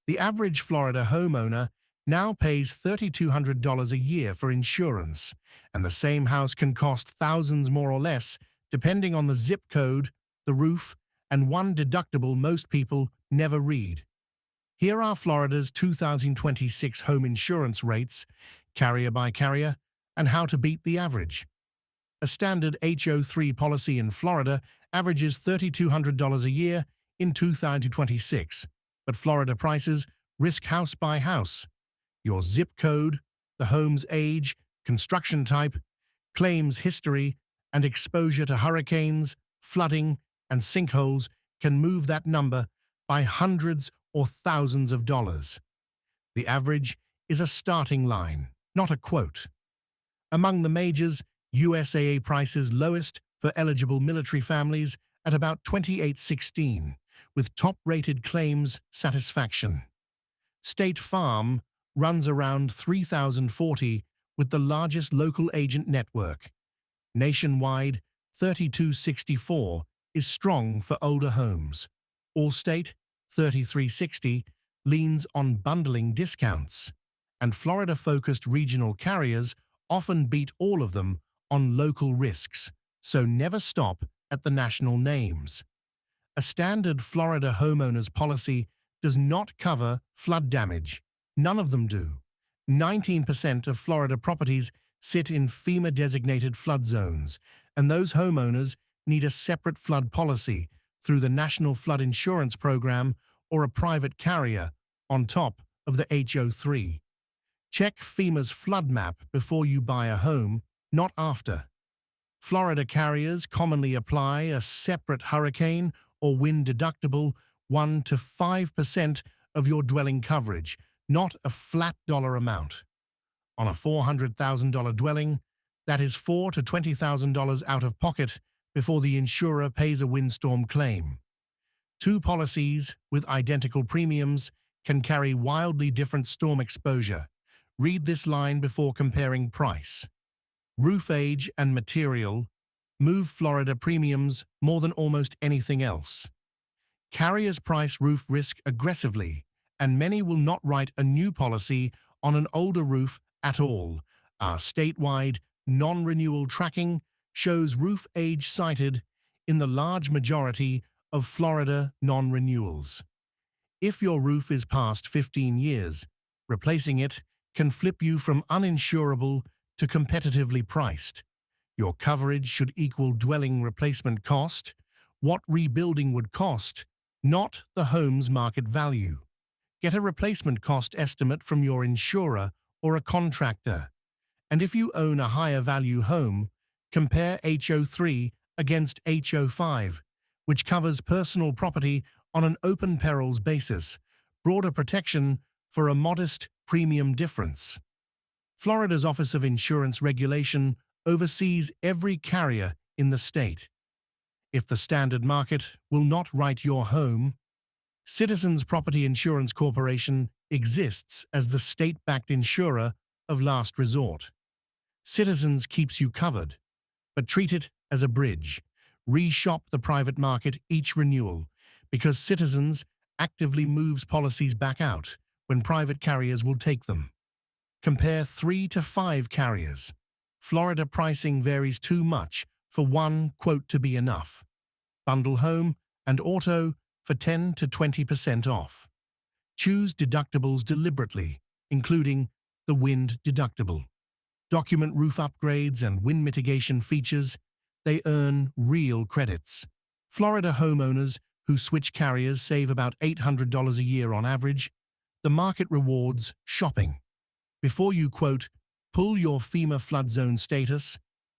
The average Florida homeowner now pays $3,200 a year for insurance, and the same house can cost thousands more or less depending on the zip code, the roof, and one deductible most people never read. Here are Florida's 2026 home insurance rates, carrier by carrier, and how to beat the average. A standard HO3 policy in Florida averages $3,200 a year in 2026, but Florida prices risk house by house. Your zip code, the home's age, construction type, claims history, and exposure to hurricanes, flooding, and sinkholes can move that number by hundreds or thousands of dollars. The average is a starting line, not a quote. Among the majors, USAA prices lowest for eligible military families at about $2,816, with top-rated claims satisfaction. State Farm runs around $3,040 with the largest local agent network. Nationwide, $3,264 is strong for older homes. Allstate, $3,360, leans on bundling discounts. And Florida-focused regional carriers often beat all of them on local risks, so never stop at the national names. A standard Florida homeowner's policy does not cover flood damage. None of them do. 19% of Florida properties sit in FEMA-designated flood zones, and those homeowners need a separate flood policy through the National Flood Insurance Program or a private carrier on top of the HO3. Check FEMA's flood map before you buy a home, not after. Florida carriers commonly apply a separate hurricane or wind deductible 1 to 5% of your dwelling coverage, not a flat dollar amount. On a $400,000 dwelling, that is $4,000 to $20,000 out of pocket before the insurer pays a windstorm claim. Two policies with identical premiums can carry wildly different storm exposure. Read this line before comparing price. Roof age and material move Florida premiums more than almost anything else. Carriers price roof risk aggressively, and many will not write a new policy on an older roof at all. Our statewide non-renewal tracking shows roof age cited in the large majority of Florida non-renewals. If your roof is past 15 years, replacing it can flip you from uninsurable to competitively priced. Your coverage should equal dwelling replacement cost, what rebuilding would cost, not the home's market value. Get a replacement cost estimate from your insurer or a contractor. And if you own a higher value home, compare HO3 against HO5, which covers personal property on an open perils basis, broader protection for a modest premium difference. Florida's Office of Insurance Regulation oversees every carrier in the state. If the standard market will not write your home, Citizens Property Insurance Corporation exists as the state-backed insurer of last resort. Citizens keeps you covered, but treat it as a bridge. Reshop the private market each renewal, because Citizens actively moves policies back out when private carriers will take them. Compare 3 to 5 carriers. Florida pricing varies too much for one quote to be enough. Bundle home and auto for 10 to 20% off. Choose deductibles deliberately, including the wind deductible. Document roof upgrades and wind mitigation features. They earn real credits. Florida homeowners who switch carriers save about $800 a year on average. The market rewards shopping. Before you quote, pull your FEMA flood zone status,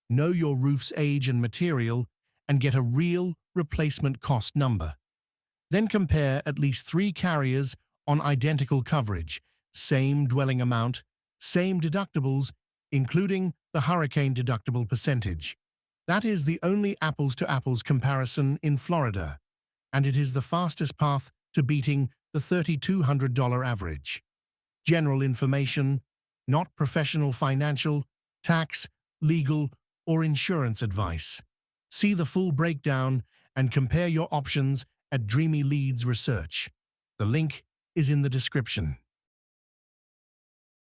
know your roof's age and material, and get a real replacement cost number. Then compare at least 3 carriers on identical coverage, same dwelling amount, same deductibles, including the hurricane deductible percentage. That is the only apples-to-apples comparison in Florida, and it is the fastest path to beating the $3,200 average. General information, not professional financial, tax, legal, or insurance advice. See the full breakdown and compare your options at Dreamy Leads Research. The link is in the description.